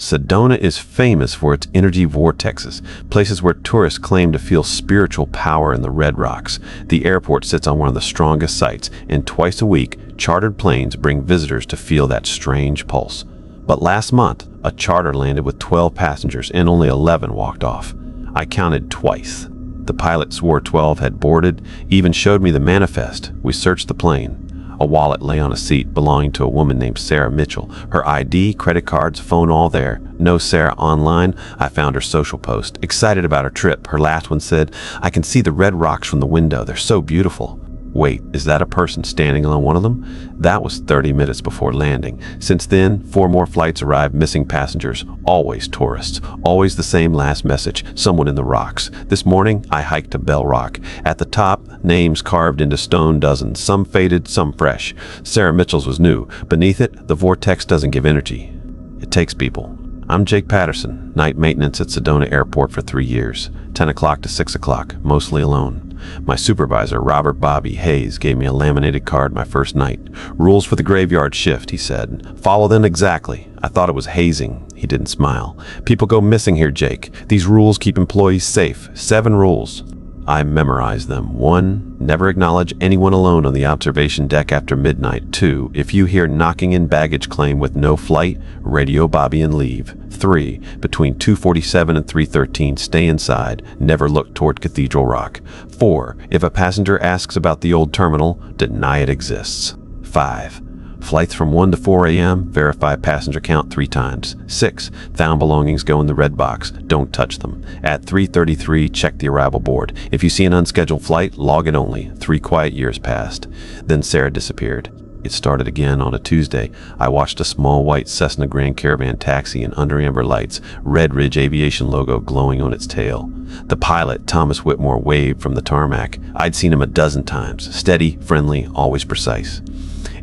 Sedona is famous for its energy vortexes, places where tourists claim to feel spiritual power in the red rocks. The airport sits on one of the strongest sites, and twice a week, chartered planes bring visitors to feel that strange pulse. But last month, a charter landed with 12 passengers and only 11 walked off. I counted twice. The pilot swore 12 had boarded, even showed me the manifest. We searched the plane. A wallet lay on a seat belonging to a woman named Sarah Mitchell. Her ID, credit cards, phone all there. No Sarah online. I found her social post. Excited about her trip. Her last one said, "I can see the red rocks from the window. They're so beautiful." Wait, is that a person standing on one of them? That was 30 minutes before landing. Since then, 4 more flights arrived, missing passengers, always tourists, always the same last message, someone in the rocks. This morning, I hiked to Bell Rock. At the top, names carved into stone dozens, some faded, some fresh. Sarah Mitchell's was new. Beneath it, the vortex doesn't give energy. It takes people. I'm Jake Patterson, night maintenance at Sedona Airport for 3 years, 10 o'clock to 6 o'clock, mostly alone. My supervisor, Robert Bobby Hayes, gave me a laminated card my first night. "Rules for the graveyard shift," he said. "Follow them exactly." I thought it was hazing. He didn't smile. "People go missing here, Jake. These rules keep employees safe. 7 rules. I memorized them. 1. Never acknowledge anyone alone on the observation deck after midnight. 2. If you hear knocking in baggage claim with no flight, radio Bobby and leave. 3. Between 2:47 and 3:13, stay inside. Never look toward Cathedral Rock. 4. If a passenger asks about the old terminal, deny it exists. 5. Flights from 1 to 4 a.m., verify passenger count 3 times. 6. Found belongings go in the red box. Don't touch them. At 3:33, check the arrival board. If you see an unscheduled flight, log it only. 3 quiet years passed. Then Sarah disappeared. It started again on a Tuesday. I watched a small white Cessna Grand Caravan taxi in under amber lights, Red Ridge Aviation logo glowing on its tail. The pilot, Thomas Whitmore, waved from the tarmac. I'd seen him a dozen times. Steady, friendly, always precise.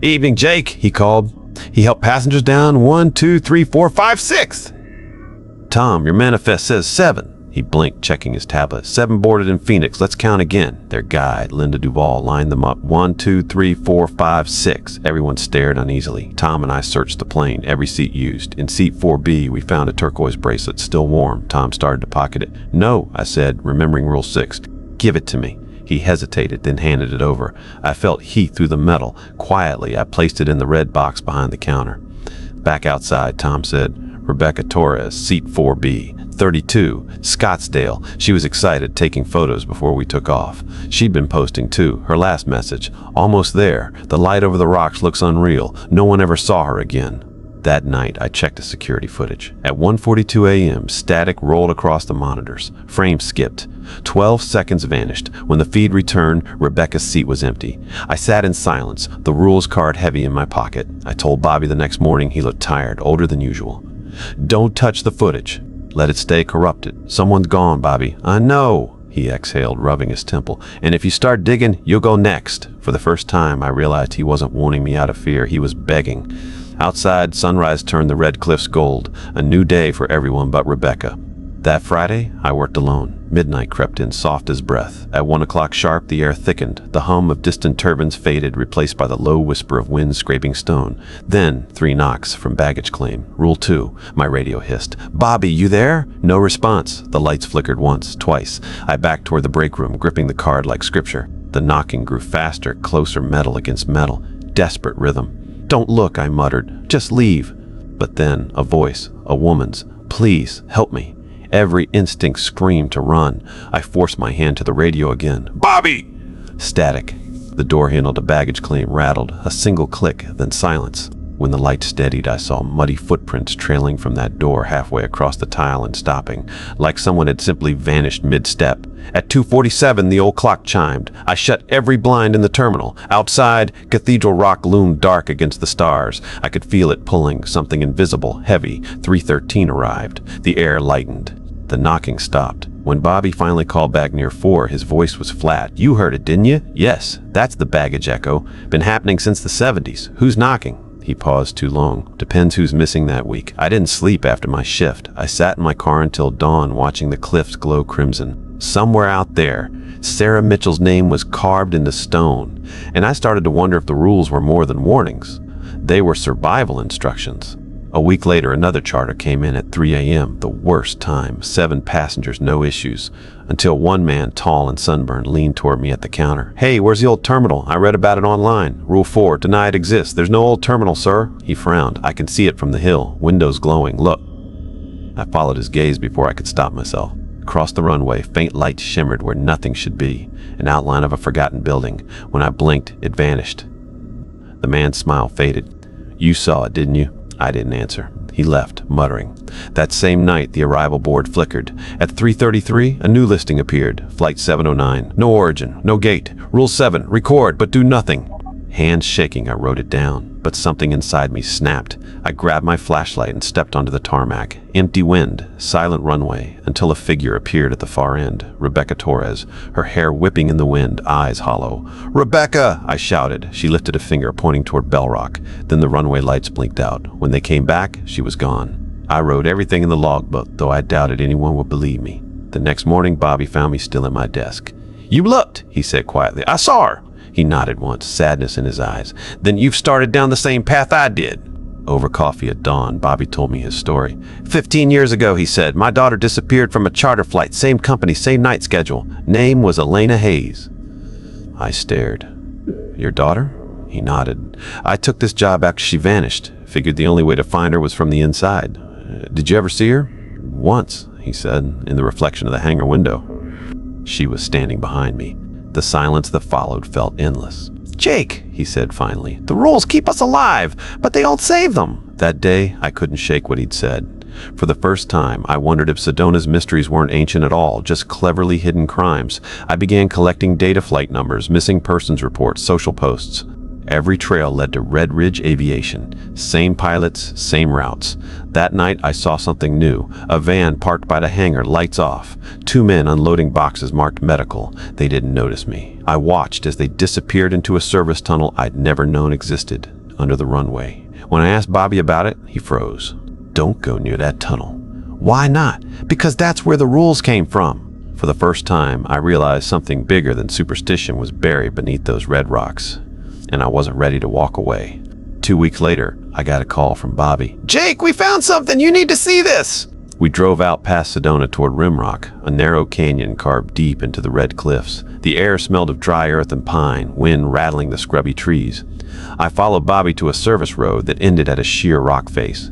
"Evening, Jake," he called. He helped passengers down 1, 2, 3, 4, 5, 6. "Tom, your manifest says 7. He blinked, checking his tablet. 7 boarded in Phoenix. Let's count again. Their guide, Linda Duvall, lined them up. 1, 2, 3, 4, 5, 6. Everyone stared uneasily. Tom and I searched the plane, every seat used. In seat 4B, we found a turquoise bracelet, still warm. Tom started to pocket it. "No," I said, remembering Rule 6. "Give it to me." He hesitated, then handed it over. I felt heat through the metal. Quietly, I placed it in the red box behind the counter. "Back outside," Tom said. "Rebecca Torres, seat 4B. 32, Scottsdale." She was excited, taking photos before we took off. She'd been posting too. Her last message, "Almost there. The light over the rocks looks unreal. No one ever saw her again." That night, I checked the security footage. At 1:42 a.m., static rolled across the monitors. Frames skipped. 12 seconds vanished. When the feed returned, Rebecca's seat was empty. I sat in silence, the rules card heavy in my pocket. I told Bobby the next morning he looked tired, older than usual. "Don't touch the footage. Let it stay corrupted. Someone's gone, Bobby." "I know," he exhaled, rubbing his temple. "And if you start digging, you'll go next." For the first time, I realized he wasn't warning me out of fear. He was begging. Outside, sunrise turned the red cliffs gold. A new day for everyone but Rebecca. That Friday, I worked alone. Midnight crept in, soft as breath. At 1 o'clock sharp, the air thickened. The hum of distant turbines faded, replaced by the low whisper of wind scraping stone. Then, 3 knocks from baggage claim. Rule 2, my radio hissed. "Bobby, you there?" No response. The lights flickered once, twice. I backed toward the break room, gripping the card like scripture. The knocking grew faster, closer, metal against metal. Desperate rhythm. "Don't look," I muttered. "Just leave." But then, a voice, a woman's. "Please, help me." Every instinct screamed to run. I forced my hand to the radio again. "Bobby!" Static. The door handle to baggage claim rattled. A single click, then silence. When the light steadied, I saw muddy footprints trailing from that door halfway across the tile and stopping, like someone had simply vanished mid-step. At 2:47, the old clock chimed. I shut every blind in the terminal. Outside, Cathedral Rock loomed dark against the stars. I could feel it pulling, something invisible, heavy. 3:13 arrived. The air lightened. The knocking stopped. When Bobby finally called back near 4, his voice was flat. "You heard it, didn't you?" "Yes, that's the baggage echo. Been happening since the 70s. Who's knocking?" He paused too long. "Depends who's missing that week. I didn't sleep after my shift. I sat in my car until dawn watching the cliffs glow crimson. Somewhere out there, Sarah Mitchell's name was carved into stone, and I started to wonder if the rules were more than warnings. They were survival instructions. A week later, another charter came in at 3 a.m., the worst time, 7 passengers, no issues, until one man, tall and sunburned, leaned toward me at the counter. "Hey, where's the old terminal? I read about it online. Rule 4, deny it exists. There's no old terminal, sir." He frowned. "I can see it from the hill, windows glowing. Look." I followed his gaze before I could stop myself. Across the runway, faint lights shimmered where nothing should be, an outline of a forgotten building. When I blinked, it vanished. The man's smile faded. "You saw it, didn't you?" I didn't answer. He left, muttering. That same night, the arrival board flickered. At 3:33, a new listing appeared. Flight 709. No origin, no gate. Rule 7, record, but do nothing. Hands shaking, I wrote it down, but something inside me snapped. I grabbed my flashlight and stepped onto the tarmac. Empty wind, silent runway, until a figure appeared at the far end. Rebecca Torres, her hair whipping in the wind, eyes hollow. "Rebecca!" I shouted. She lifted a finger, pointing toward Bell Rock. Then the runway lights blinked out. When they came back, she was gone. I wrote everything in the logbook, though I doubted anyone would believe me. The next morning, Bobby found me still at my desk. "You looked," he said quietly. "I saw her." He nodded once, sadness in his eyes. "Then you've started down the same path I did." Over coffee at dawn, Bobby told me his story. 15 years ago, he said, my daughter disappeared from a charter flight, same company, same night schedule. Name was Elena Hayes. I stared. "Your daughter?" He nodded. "I took this job after she vanished. Figured the only way to find her was from the inside. Did you ever see her?" "Once," he said, in the reflection of the hangar window. She was standing behind me. The silence that followed felt endless. "Jake," he said finally, "the rules keep us alive, but they don't save them." That day, I couldn't shake what he'd said. For the first time, I wondered if Sedona's mysteries weren't ancient at all, just cleverly hidden crimes. I began collecting data flight numbers, missing persons reports, social posts. Every trail led to Red Ridge Aviation. Same pilots, same routes. That night, I saw something new. A van parked by the hangar, lights off. 2 men unloading boxes marked medical. They didn't notice me. I watched as they disappeared into a service tunnel I'd never known existed, under the runway. When I asked Bobby about it, he froze. "Don't go near that tunnel." "Why not?" "Because that's where the rules came from." For the first time, I realized something bigger than superstition was buried beneath those red rocks. And I wasn't ready to walk away. 2 weeks later, I got a call from Bobby. "Jake, we found something! You need to see this!" We drove out past Sedona toward Rimrock, a narrow canyon carved deep into the red cliffs. The air smelled of dry earth and pine, wind rattling the scrubby trees. I followed Bobby to a service road that ended at a sheer rock face.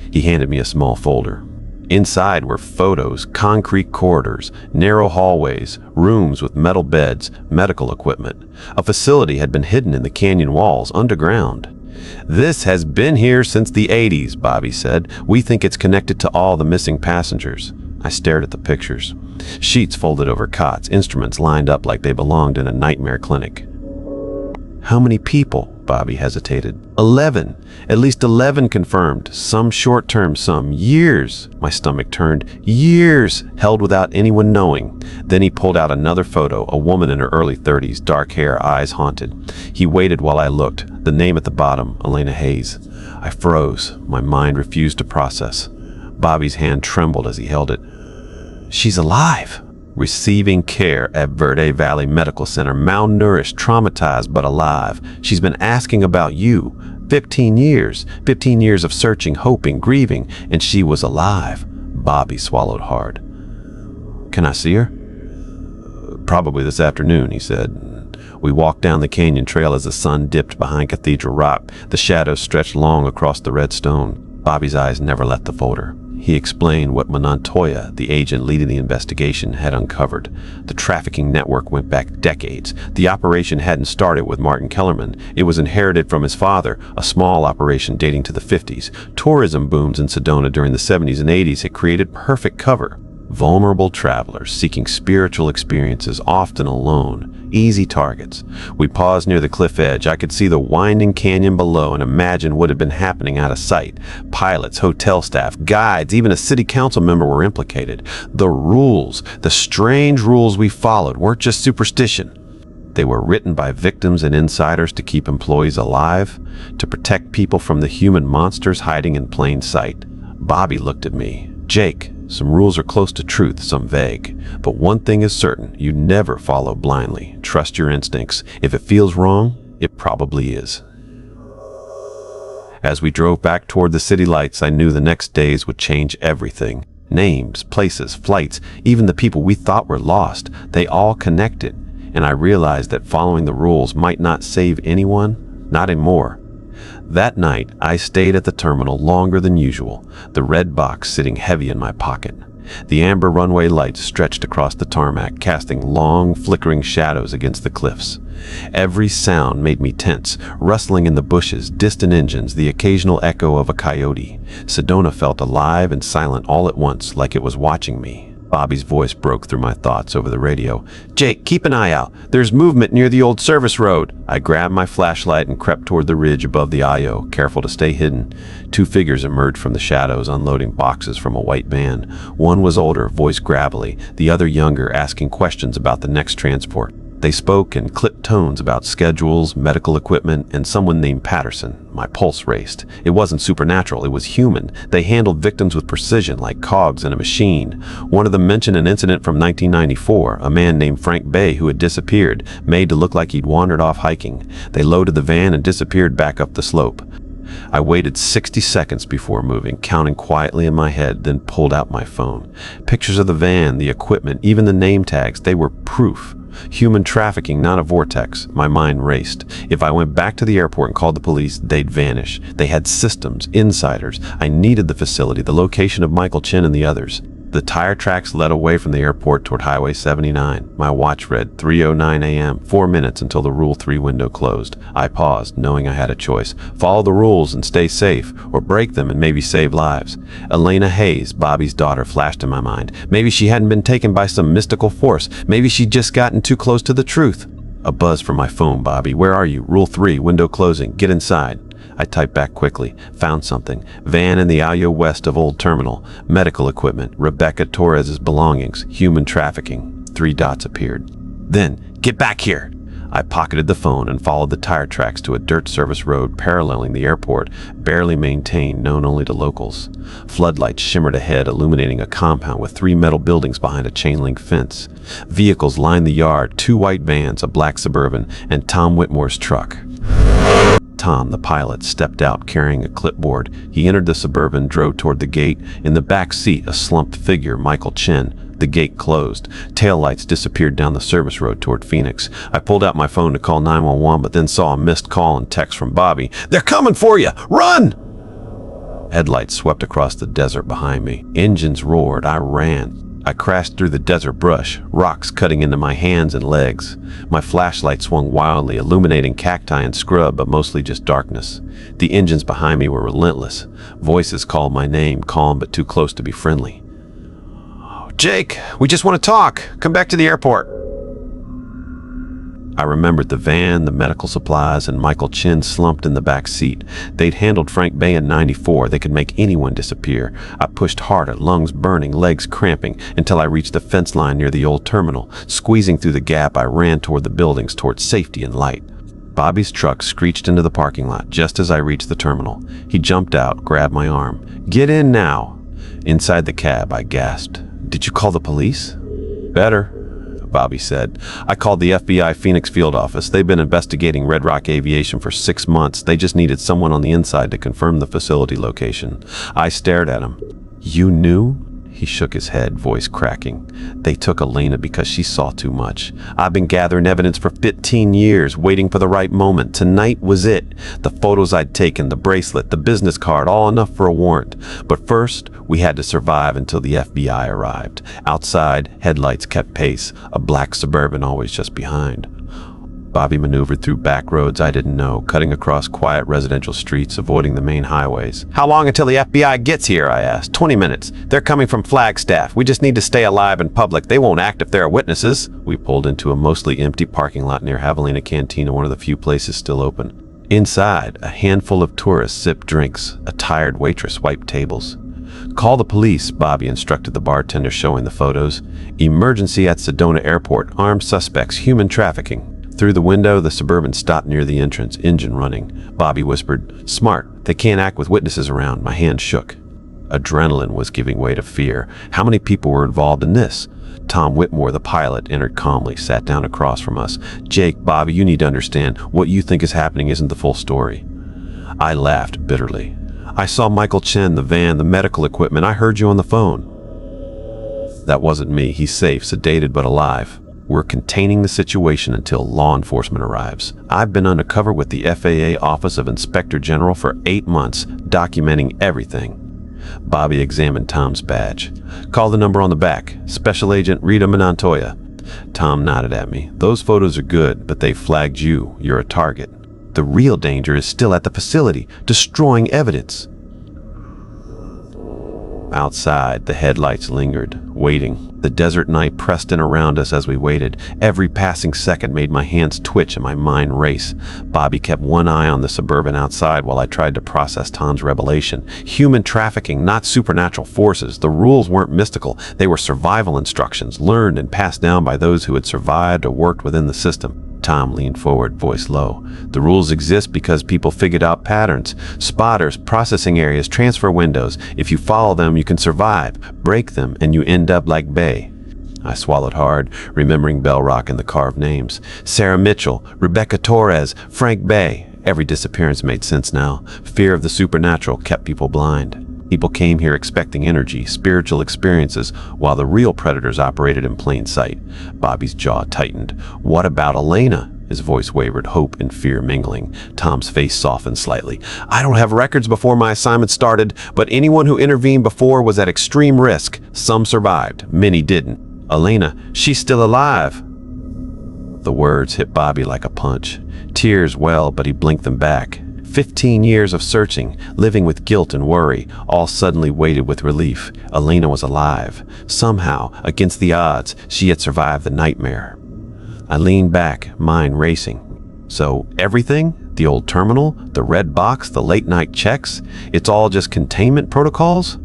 He handed me a small folder. Inside were photos, concrete corridors, narrow hallways, rooms with metal beds, medical equipment. A facility had been hidden in the canyon walls, underground. "This has been here since the 80s, Bobby said. "We think it's connected to all the missing passengers." I stared at the pictures. Sheets folded over cots, instruments lined up like they belonged in a nightmare clinic. "How many people?" Bobby hesitated. 11. At least 11 confirmed. Some short-term, some years. My stomach turned. Years held without anyone knowing. Then he pulled out another photo, a woman in her early 30s, dark hair, eyes haunted. He waited while I looked. The name at the bottom, Elena Hayes. I froze. My mind refused to process. Bobby's hand trembled as he held it. "She's alive." Receiving care at Verde Valley Medical Center, malnourished, traumatized, but alive. She's been asking about you. 15 years. 15 years of searching, hoping, grieving, and she was alive. Bobby swallowed hard. "Can I see her?" "Probably this afternoon," he said. We walked down the canyon trail as the sun dipped behind Cathedral Rock. The shadows stretched long across the red stone. Bobby's eyes never left the folder. He explained what Montoya, the agent leading the investigation, had uncovered. The trafficking network went back decades. The operation hadn't started with Martin Kellerman. It was inherited from his father, a small operation dating to the 50s. Tourism booms in Sedona during the 70s and 80s had created perfect cover. Vulnerable travelers seeking spiritual experiences, often alone. Easy targets. We paused near the cliff edge. I could see the winding canyon below and imagine what had been happening out of sight. Pilots, hotel staff, guides, even a city council member were implicated. The rules, the strange rules we followed, weren't just superstition. They were written by victims and insiders to keep employees alive, to protect people from the human monsters hiding in plain sight. Bobby looked at me. "Jake, some rules are close to truth, some vague. But one thing is certain, you never follow blindly. Trust your instincts. If it feels wrong, it probably is." As we drove back toward the city lights, I knew the next days would change everything. Names, places, flights, even the people we thought were lost, they all connected. And I realized that following the rules might not save anyone, not anymore. That night, I stayed at the terminal longer than usual, the red box sitting heavy in my pocket. The amber runway lights stretched across the tarmac, casting long, flickering shadows against the cliffs. Every sound made me tense, rustling in the bushes, distant engines, the occasional echo of a coyote. Sedona felt alive and silent all at once, like it was watching me. Bobby's voice broke through my thoughts over the radio. "Jake, keep an eye out. There's movement near the old service road." I grabbed my flashlight and crept toward the ridge above the Ayo, careful to stay hidden. Two figures emerged from the shadows, unloading boxes from a white van. One was older, voice gravelly, the other younger, asking questions about the next transport. They spoke in clipped tones about schedules, medical equipment, and someone named Patterson. My pulse raced. It wasn't supernatural, it was human. They handled victims with precision, like cogs in a machine. One of them mentioned an incident from 1994, a man named Frank Bay who had disappeared, made to look like he'd wandered off hiking. They loaded the van and disappeared back up the slope. I waited 60 seconds before moving, counting quietly in my head, then pulled out my phone. Pictures of the van, the equipment, even the name tags, they were proof. Human trafficking, not a vortex. My mind raced. If I went back to the airport and called the police, they'd vanish. They had systems, insiders. I needed the facility, the location of Michael Chin and the others. The tire tracks led away from the airport toward Highway 79. My watch read 3:09 a.m., 4 minutes until the Rule 3 window closed. I paused, knowing I had a choice. Follow the rules and stay safe, or break them and maybe save lives. Elena Hayes, Bobby's daughter, flashed in my mind. Maybe she hadn't been taken by some mystical force. Maybe she'd just gotten too close to the truth. A buzz from my phone. "Bobby, where are you? Rule 3, window closing. Get inside." I typed back quickly. Found something. Van in the Ayo west of Old Terminal. Medical equipment. Rebecca Torres's belongings. Human trafficking. 3 dots appeared. Then, "Get back here!" I pocketed the phone and followed the tire tracks to a dirt service road paralleling the airport, barely maintained, known only to locals. Floodlights shimmered ahead, illuminating a compound with 3 metal buildings behind a chain-link fence. Vehicles lined the yard, 2 white vans, a black Suburban, and Tom Whitmore's truck. Tom, the pilot, stepped out carrying a clipboard. He entered the Suburban, drove toward the gate. In the back seat, a slumped figure, Michael Chin. The gate closed. Taillights disappeared down the service road toward Phoenix. I pulled out my phone to call 911, but then saw a missed call and text from Bobby. "They're coming for you! Run!" Headlights swept across the desert behind me. Engines roared. I ran. I crashed through the desert brush, rocks cutting into my hands and legs. My flashlight swung wildly, illuminating cacti and scrub, but mostly just darkness. The engines behind me were relentless. Voices called my name, calm but too close to be friendly. "Jake, we just want to talk. Come back to the airport." I remembered the van, the medical supplies, and Michael Chin slumped in the back seat. They'd handled Frank Bay in '94. They could make anyone disappear. I pushed harder, lungs burning, legs cramping, until I reached the fence line near the old terminal. Squeezing through the gap, I ran toward the buildings, toward safety and light. Bobby's truck screeched into the parking lot just as I reached the terminal. He jumped out, grabbed my arm. "Get in now." Inside the cab, I gasped. "Did you call the police?" "Better," Bobby said. "I called the FBI Phoenix field office. They've been investigating Red Rock Aviation for 6 months. They just needed someone on the inside to confirm the facility location." I stared at him. "You knew?" He shook his head, voice cracking. "They took Elena because she saw too much. I've been gathering evidence for 15 years, waiting for the right moment. Tonight was it. The photos I'd taken, the bracelet, the business card, all enough for a warrant. But first, we had to survive until the FBI arrived. Outside, headlights kept pace, a black Suburban always just behind." Bobby maneuvered through back roads I didn't know, cutting across quiet residential streets, avoiding the main highways. "How long until the FBI gets here?" I asked. 20 minutes. They're coming from Flagstaff. We just need to stay alive in public. They won't act if there are witnesses." We pulled into a mostly empty parking lot near Javelina Cantina, one of the few places still open. Inside, a handful of tourists sipped drinks. A tired waitress wiped tables. "Call the police," Bobby instructed the bartender, showing the photos. "Emergency at Sedona Airport. Armed suspects. Human trafficking." Through the window, the Suburban stopped near the entrance, engine running. Bobby whispered, "Smart. They can't act with witnesses around." My hand shook. Adrenaline was giving way to fear. How many people were involved in this? Tom Whitmore, the pilot, entered calmly, sat down across from us. "Jake, Bobby, you need to understand. What you think is happening isn't the full story." I laughed bitterly. I saw Michael Chen, the van, the medical equipment. I heard you on the phone. That wasn't me. He's safe, sedated, but alive. We're containing the situation until law enforcement arrives. I've been undercover with the FAA Office of Inspector General for 8 months, documenting everything. Bobby examined Tom's badge. Call the number on the back. Special Agent Rita Montoya. Tom nodded at me. Those photos are good, but they flagged you. You're a target. The real danger is still at the facility, destroying evidence. Outside, the headlights lingered, waiting. The desert night pressed in around us as we waited. Every passing second made my hands twitch and my mind race. Bobby kept one eye on the Suburban outside while I tried to process Tom's revelation. Human trafficking, not supernatural forces. The rules weren't mystical. They were survival instructions, learned and passed down by those who had survived or worked within the system. Tom leaned forward, voice low. The rules exist because people figured out patterns. Spotters, processing areas, transfer windows. If you follow them, you can survive. Break them, and you end up like Bay. I swallowed hard, remembering Bell Rock and the carved names. Sarah Mitchell, Rebecca Torres, Frank Bay. Every disappearance made sense now. Fear of the supernatural kept people blind. People came here expecting energy, spiritual experiences, while the real predators operated in plain sight. Bobby's jaw tightened. What about Elena? His voice wavered, hope and fear mingling. Tom's face softened slightly. I don't have records before my assignment started, but anyone who intervened before was at extreme risk. Some survived, many didn't. Elena, she's still alive. The words hit Bobby like a punch. Tears welled, but he blinked them back. 15 years of searching, living with guilt and worry, all suddenly weighted with relief. Elena was alive. Somehow, against the odds, she had survived the nightmare. I leaned back, mind racing. So, everything? The old terminal? The red box? The late-night checks? It's all just containment protocols?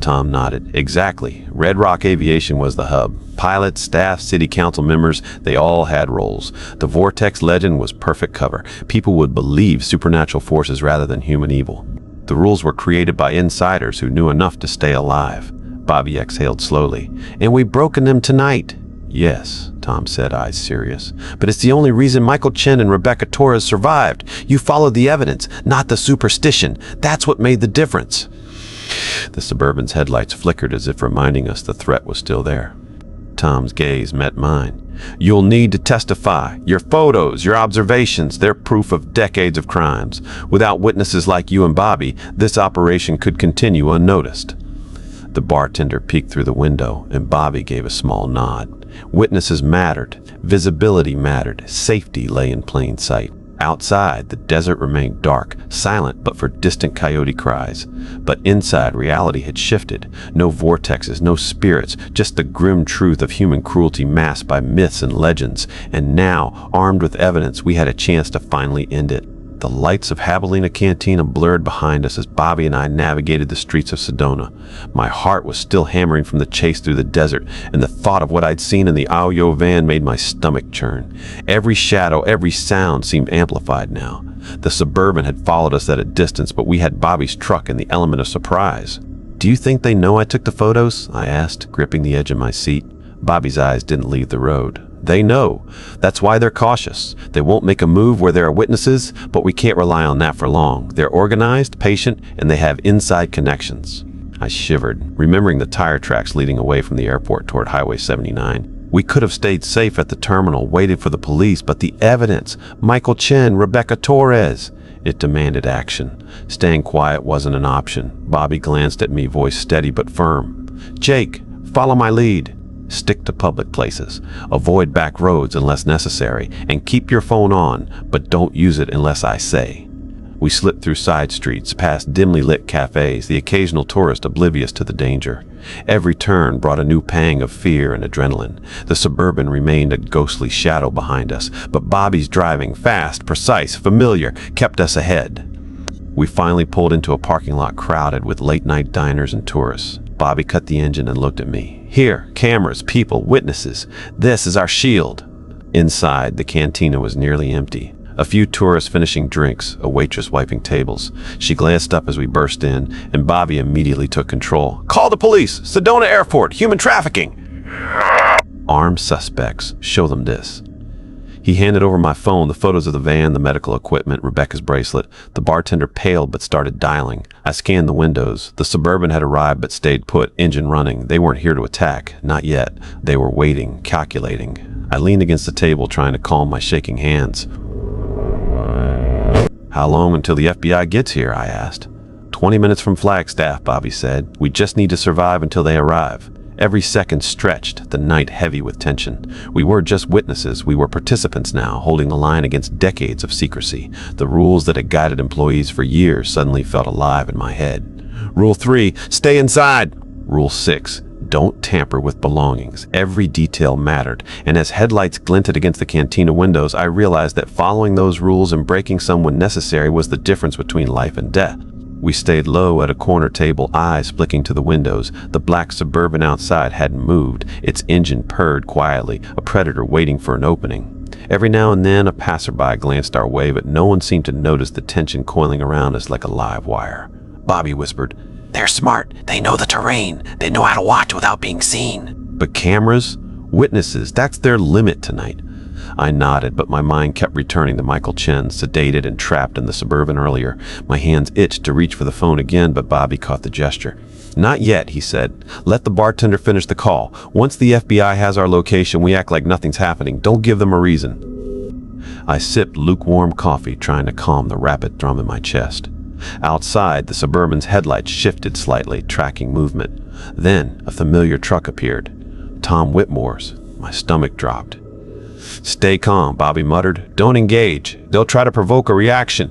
Tom nodded. Exactly. Red Rock Aviation was the hub. Pilots, staff, city council members, they all had roles. The Vortex legend was perfect cover. People would believe supernatural forces rather than human evil. The rules were created by insiders who knew enough to stay alive. Bobby exhaled slowly. And we've broken them tonight. Yes, Tom said, eyes serious. But it's the only reason Michael Chen and Rebecca Torres survived. You followed the evidence, not the superstition. That's what made the difference. The Suburban's headlights flickered as if reminding us the threat was still there. Tom's gaze met mine. You'll need to testify. Your photos, your observations, they're proof of decades of crimes. Without witnesses like you and Bobby, this operation could continue unnoticed. The bartender peeked through the window, and Bobby gave a small nod. Witnesses mattered. Visibility mattered. Safety lay in plain sight. Outside, the desert remained dark, silent but for distant coyote cries. But inside, reality had shifted. No vortexes, no spirits, just the grim truth of human cruelty masked by myths and legends. And now, armed with evidence, we had a chance to finally end it. The lights of Javelina Cantina blurred behind us as Bobby and I navigated the streets of Sedona. My heart was still hammering from the chase through the desert, and the thought of what I'd seen in the Aoyo van made my stomach churn. Every shadow, every sound seemed amplified now. The Suburban had followed us at a distance, but we had Bobby's truck and the element of surprise. Do you think they know I took the photos? I asked, gripping the edge of my seat. Bobby's eyes didn't leave the road. They know. That's why they're cautious. They won't make a move where there are witnesses, but we can't rely on that for long. They're organized, patient, and they have inside connections. I shivered, remembering the tire tracks leading away from the airport toward Highway 79. We could have stayed safe at the terminal, waited for the police, but the evidence, Michael Chen, Rebecca Torres, it demanded action. Staying quiet wasn't an option. Bobby glanced at me, voice steady but firm. Jake, follow my lead. Stick to public places. Avoid back roads unless necessary, and keep your phone on, but don't use it unless I say. We slipped through side streets, past dimly lit cafes, the occasional tourist oblivious to the danger. Every turn brought a new pang of fear and adrenaline. The Suburban remained a ghostly shadow behind us, but Bobby's driving, fast, precise, familiar, kept us ahead. We finally pulled into a parking lot crowded with late-night diners and tourists. Bobby cut the engine and looked at me. Here, cameras, people, witnesses. This is our shield. Inside, the cantina was nearly empty. A few tourists finishing drinks, a waitress wiping tables. She glanced up as we burst in, and Bobby immediately took control. Call the police! Sedona Airport! Human trafficking! Armed suspects. Show them this. He handed over my phone, the photos of the van, the medical equipment, Rebecca's bracelet. The bartender paled but started dialing. I scanned the windows. The Suburban had arrived but stayed put, engine running. They weren't here to attack. Not yet. They were waiting, calculating. I leaned against the table, trying to calm my shaking hands. "How long until the FBI gets here?" I asked. 20 minutes from Flagstaff, Bobby said. "We just need to survive until they arrive." Every second stretched, the night heavy with tension. We were just witnesses. We were participants now, holding the line against decades of secrecy. The rules that had guided employees for years suddenly felt alive in my head. Rule 3, stay inside. Rule 6, don't tamper with belongings. Every detail mattered, and as headlights glinted against the cantina windows, I realized that following those rules and breaking some when necessary was the difference between life and death. We stayed low at a corner table, eyes flicking to the windows. The black Suburban outside hadn't moved. Its engine purred quietly, a predator waiting for an opening. Every now and then, a passerby glanced our way, but no one seemed to notice the tension coiling around us like a live wire. Bobby whispered, "They're smart. They know the terrain. They know how to watch without being seen." But cameras? Witnesses, that's their limit tonight. I nodded, but my mind kept returning to Michael Chen, sedated and trapped in the Suburban earlier. My hands itched to reach for the phone again, but Bobby caught the gesture. "Not yet," he said. "Let the bartender finish the call. Once the FBI has our location, we act like nothing's happening. Don't give them a reason." I sipped lukewarm coffee, trying to calm the rapid drum in my chest. Outside, the Suburban's headlights shifted slightly, tracking movement. Then, a familiar truck appeared. Tom Whitmore's. My stomach dropped. "Stay calm," Bobby muttered. "Don't engage. They'll try to provoke a reaction."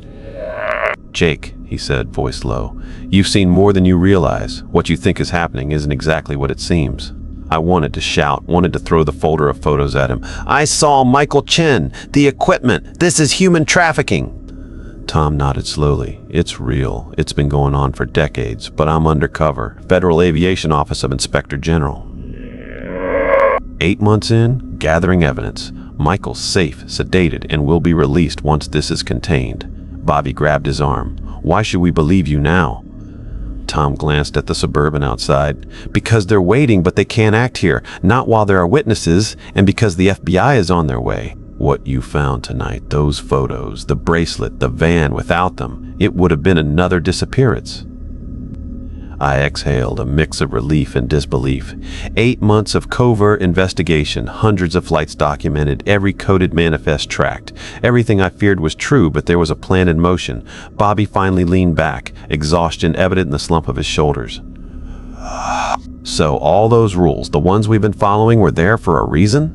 "Jake," he said, voice low, "you've seen more than you realize. What you think is happening isn't exactly what it seems." I wanted to shout, wanted to throw the folder of photos at him. "I saw Michael Chen. The equipment. This is human trafficking." Tom nodded slowly. "It's real. It's been going on for decades, but I'm undercover. Federal Aviation Office of Inspector General. 8 months in, gathering evidence. Michael's safe, sedated, and will be released once this is contained." Bobby grabbed his arm. "Why should we believe you now?" Tom glanced at the Suburban outside. "Because they're waiting, but they can't act here. Not while there are witnesses, and because the FBI is on their way. What you found tonight, those photos, the bracelet, the van, without them, it would have been another disappearance." I exhaled, a mix of relief and disbelief. 8 months of covert investigation, hundreds of flights documented, every coded manifest tracked. Everything I feared was true, but there was a plan in motion. Bobby finally leaned back, exhaustion evident in the slump of his shoulders. "So all those rules, the ones we've been following, were there for a reason?"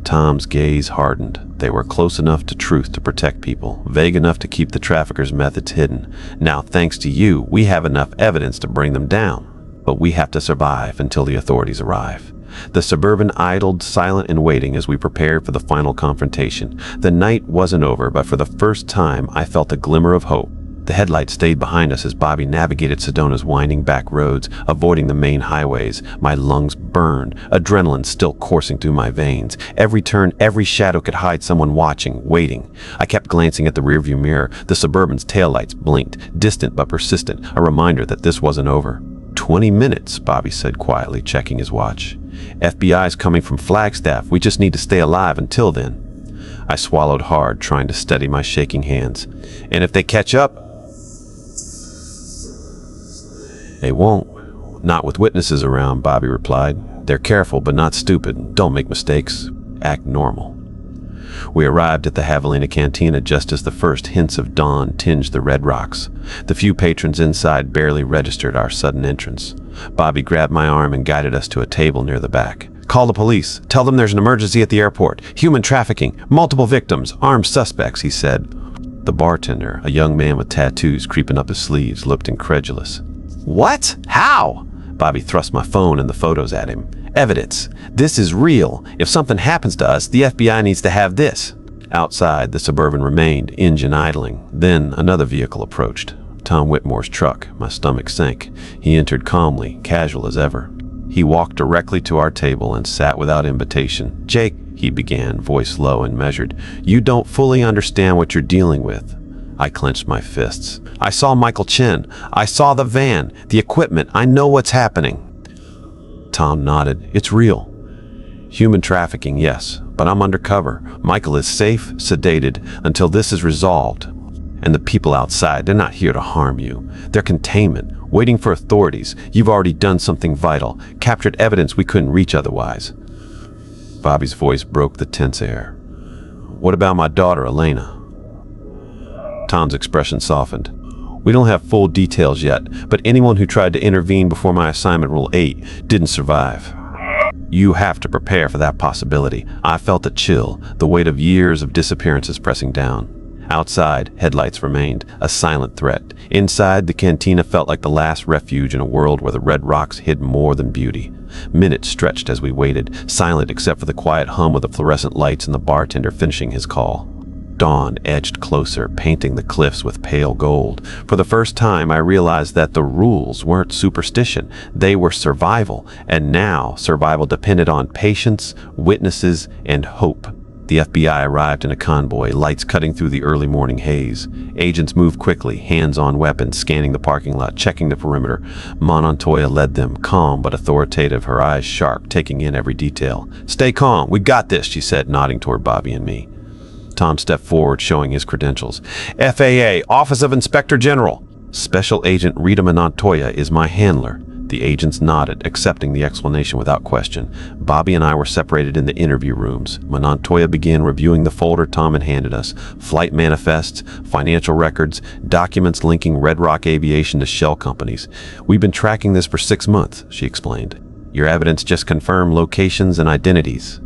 Tom's gaze hardened. They were close enough to truth to protect people, vague enough to keep the traffickers' methods hidden. Now, thanks to you, we have enough evidence to bring them down. But we have to survive until the authorities arrive. The Suburban idled, silent and waiting as we prepared for the final confrontation. The night wasn't over, but for the first time, I felt a glimmer of hope. The headlights stayed behind us as Bobby navigated Sedona's winding back roads, avoiding the main highways. My lungs burned, adrenaline still coursing through my veins. Every turn, every shadow could hide someone watching, waiting. I kept glancing at the rearview mirror. The Suburban's taillights blinked, distant but persistent, a reminder that this wasn't over. 20 minutes, Bobby said quietly, checking his watch. FBI's coming from Flagstaff. We just need to stay alive until then. I swallowed hard, trying to steady my shaking hands. "And if they catch up?" "They won't. Not with witnesses around," Bobby replied. "They're careful but not stupid. Don't make mistakes. Act normal." We arrived at the Javelina Cantina just as the first hints of dawn tinged the red rocks. The few patrons inside barely registered our sudden entrance. Bobby grabbed my arm and guided us to a table near the back. "Call the police. Tell them there's an emergency at the airport. Human trafficking. Multiple victims. Armed suspects," he said. The bartender, a young man with tattoos creeping up his sleeves, looked incredulous. "What? How?" Bobby thrust my phone and the photos at him. "Evidence. This is real. If something happens to us, the FBI needs to have this." Outside, the Suburban remained, engine idling. Then another vehicle approached. Tom Whitmore's truck. My stomach sank. He entered calmly, casual as ever. He walked directly to our table and sat without invitation. "Jake," he began, voice low and measured, "you don't fully understand what you're dealing with." I clenched my fists. "I saw Michael Chen. I saw the van, the equipment. I know what's happening." Tom nodded. "It's real. Human trafficking, yes, but but I'm undercover. Michael is safe, sedated, until this is resolved. And the people outside, they're not here to harm you. They're containment, waiting for authorities. You've already done something vital, captured evidence we couldn't reach otherwise." Bobby's voice broke the tense air. "What about my daughter, Elena?" Tom's expression softened. "We don't have full details yet, but anyone who tried to intervene before my assignment Rule 8 didn't survive. You have to prepare for that possibility." I felt a chill, the weight of years of disappearances pressing down. Outside, headlights remained, a silent threat. Inside, the cantina felt like the last refuge in a world where the red rocks hid more than beauty. Minutes stretched as we waited, silent except for the quiet hum of the fluorescent lights and the bartender finishing his call. Dawn edged closer, painting the cliffs with pale gold. For the first time, I realized that the rules weren't superstition. They were survival, and now survival depended on patience, witnesses, and hope. The FBI arrived in a convoy, lights cutting through the early morning haze. Agents moved quickly, hands on weapons, scanning the parking lot, checking the perimeter. Montoya led them, calm but authoritative, her eyes sharp, taking in every detail. "Stay calm, we got this," she said, nodding toward Bobby and me. Tom stepped forward, showing his credentials. "FAA, Office of Inspector General. Special Agent Rita Montoya is my handler." The agents nodded, accepting the explanation without question. Bobby and I were separated in the interview rooms. Montoya began reviewing the folder Tom had handed us. Flight manifests, financial records, documents linking Red Rock Aviation to shell companies. "We've been tracking this for 6 months, she explained. "Your evidence just confirmed locations and identities."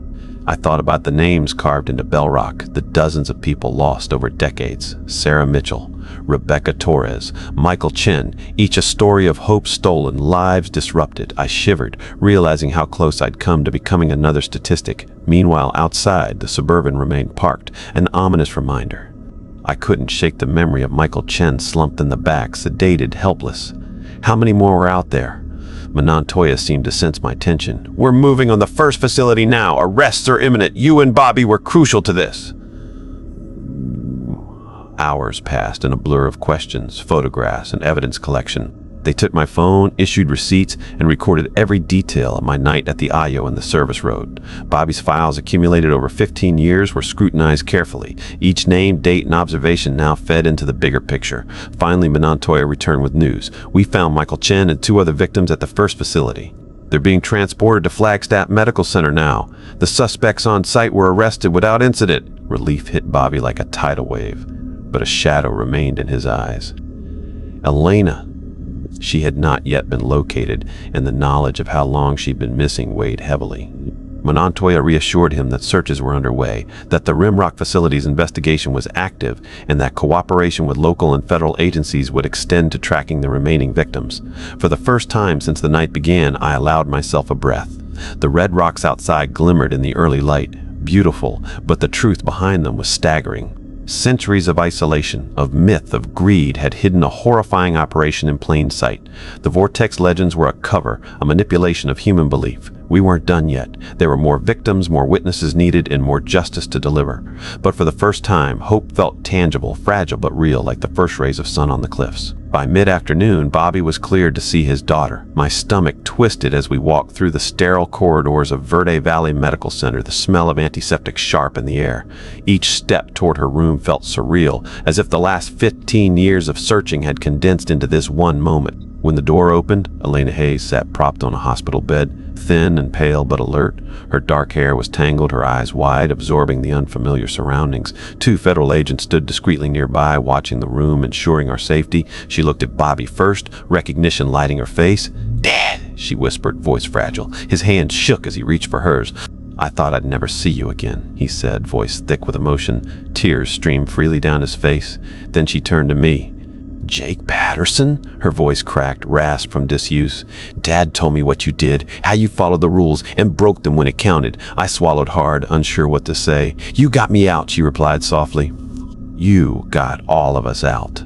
I thought about the names carved into Bell Rock, the dozens of people lost over decades. Sarah Mitchell, Rebecca Torres, Michael Chen, each a story of hope stolen, lives disrupted. I shivered, realizing how close I'd come to becoming another statistic. Meanwhile, outside, the Suburban remained parked, an ominous reminder. I couldn't shake the memory of Michael Chen slumped in the back, sedated, helpless. How many more were out there? Montoya seemed to sense my tension. "We're moving on the first facility now. Arrests are imminent. You and Bobby were crucial to this." Hours passed in a blur of questions, photographs, and evidence collection. They took my phone, issued receipts, and recorded every detail of my night at the Ayo and the service road. Bobby's files, accumulated over 15 years, were scrutinized carefully. Each name, date, and observation now fed into the bigger picture. Finally, Montoya returned with news. "We found Michael Chen and 2 other victims at the first facility. They're being transported to Flagstaff Medical Center now. The suspects on site were arrested without incident." Relief hit Bobby like a tidal wave, but a shadow remained in his eyes. Elena. She had not yet been located, and the knowledge of how long she'd been missing weighed heavily. Montoya reassured him that searches were underway, that the Rimrock facility's investigation was active, and that cooperation with local and federal agencies would extend to tracking the remaining victims. For the first time since the night began, I allowed myself a breath. The red rocks outside glimmered in the early light, beautiful, but the truth behind them was staggering. Centuries of isolation, of myth, of greed had hidden a horrifying operation in plain sight. The Vortex legends were a cover, a manipulation of human belief. We weren't done yet. There were more victims, more witnesses needed, and more justice to deliver. But for the first time, hope felt tangible, fragile but real, like the first rays of sun on the cliffs. By mid-afternoon, Bobby was cleared to see his daughter. My stomach twisted as we walked through the sterile corridors of Verde Valley Medical Center, the smell of antiseptic sharp in the air. Each step toward her room felt surreal, as if the last 15 years of searching had condensed into this one moment. When the door opened, Elena Hayes sat propped on a hospital bed, thin and pale but alert. Her dark hair was tangled, her eyes wide, absorbing the unfamiliar surroundings. 2 federal agents stood discreetly nearby, watching the room, ensuring our safety. She looked at Bobby first, recognition lighting her face. "Dad," she whispered, voice fragile. His hand shook as he reached for hers. "I thought I'd never see you again," he said, voice thick with emotion. Tears streamed freely down his face. Then she turned to me. "Jake Patterson?" Her voice cracked, rasped from disuse. "Dad told me what you did, how you followed the rules and broke them when it counted." I swallowed hard, unsure what to say. "You got me out," she replied softly. "You got all of us out."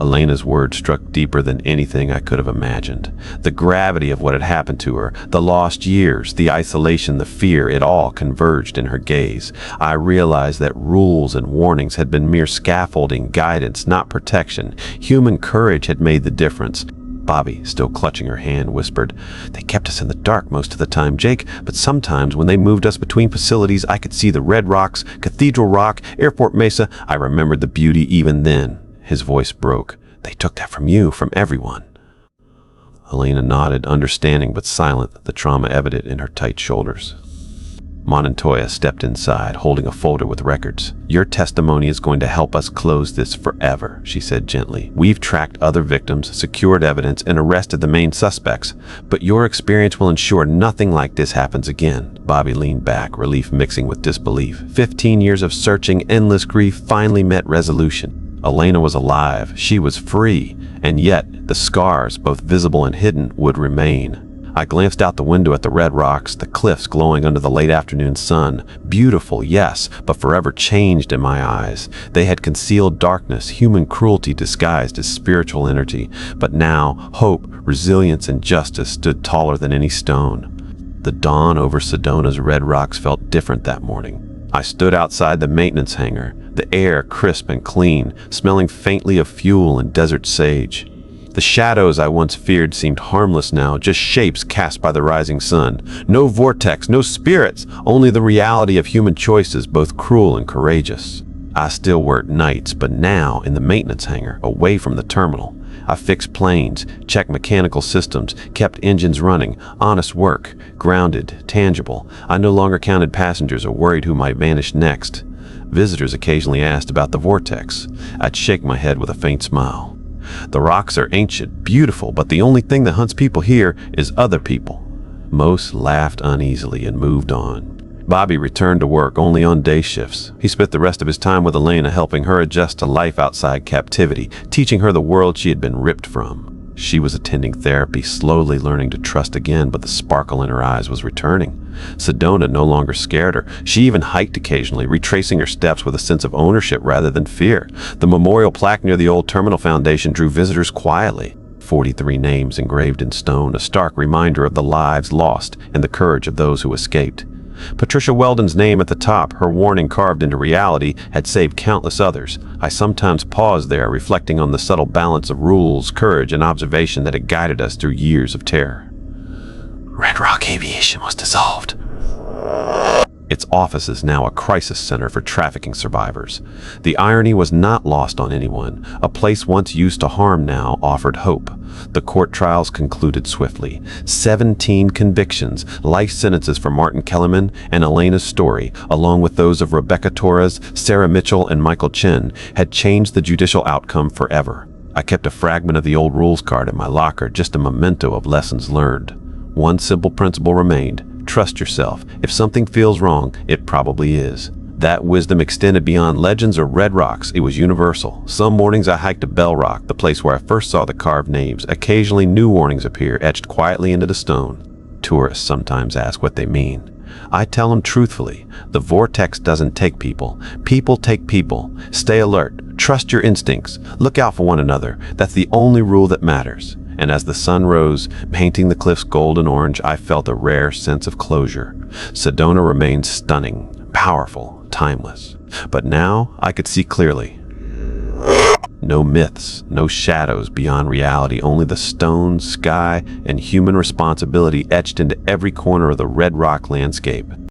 Elena's words struck deeper than anything I could have imagined. The gravity of what had happened to her, the lost years, the isolation, the fear, it all converged in her gaze. I realized that rules and warnings had been mere scaffolding, guidance, not protection. Human courage had made the difference. Bobby, still clutching her hand, whispered, "They kept us in the dark most of the time, Jake, but sometimes when they moved us between facilities, I could see the Red Rocks, Cathedral Rock, Airport Mesa. I remembered the beauty even then." His voice broke. "They took that from you, from everyone." Elena nodded, understanding but silent, the trauma evident in her tight shoulders. Montoya stepped inside, holding a folder with records. "Your testimony is going to help us close this forever," she said gently. "We've tracked other victims, secured evidence, and arrested the main suspects, but your experience will ensure nothing like this happens again." Bobby leaned back, relief mixing with disbelief. 15 years of searching, endless grief finally met resolution. Elena was alive, she was free, and yet the scars, both visible and hidden, would remain. I glanced out the window at the red rocks, the cliffs glowing under the late afternoon sun. Beautiful, yes, but forever changed in my eyes. They had concealed darkness, human cruelty disguised as spiritual energy. But now, hope, resilience, and justice stood taller than any stone. The dawn over Sedona's red rocks felt different that morning. I stood outside the maintenance hangar, the air crisp and clean, smelling faintly of fuel and desert sage. The shadows I once feared seemed harmless now, just shapes cast by the rising sun. No vortex, no spirits, only the reality of human choices, both cruel and courageous. I still worked nights, but now in the maintenance hangar, away from the terminal. I fixed planes, checked mechanical systems, kept engines running, honest work, grounded, tangible. I no longer counted passengers or worried who might vanish next. Visitors occasionally asked about the vortex. I'd shake my head with a faint smile. The rocks are ancient, beautiful, but the only thing that hunts people here is other people. Most laughed uneasily and moved on. Bobby returned to work only on day shifts. He spent the rest of his time with Elena, helping her adjust to life outside captivity, teaching her the world she had been ripped from. She was attending therapy, slowly learning to trust again, but the sparkle in her eyes was returning. Sedona no longer scared her. She even hiked occasionally, retracing her steps with a sense of ownership rather than fear. The memorial plaque near the old terminal foundation drew visitors quietly. 43 names engraved in stone, a stark reminder of the lives lost and the courage of those who escaped. Patricia Weldon's name at the top, her warning carved into reality, had saved countless others. I sometimes paused there, reflecting on the subtle balance of rules, courage, and observation that had guided us through years of terror. Red Rock Aviation was dissolved. Its office is now a crisis center for trafficking survivors. The irony was not lost on anyone. A place once used to harm now offered hope. The court trials concluded swiftly. 17 convictions, life sentences for Martin Kellerman and Elena's story, along with those of Rebecca Torres, Sarah Mitchell, and Michael Chen, had changed the judicial outcome forever. I kept a fragment of the old rules card in my locker, just a memento of lessons learned. One simple principle remained. Trust yourself. If something feels wrong, it probably is. That wisdom extended beyond legends or red rocks. It was universal. Some mornings I hiked to Bell Rock, the place where I first saw the carved names. Occasionally new warnings appear, etched quietly into the stone. Tourists sometimes ask what they mean. I tell them truthfully, the vortex doesn't take people. People take people. Stay alert. Trust your instincts. Look out for one another. That's the only rule that matters. And as the sun rose, painting the cliffs gold and orange, I felt a rare sense of closure. Sedona remained stunning, powerful, timeless. But now I could see clearly. No myths, no shadows beyond reality, only the stone, sky, and human responsibility etched into every corner of the Red Rock landscape.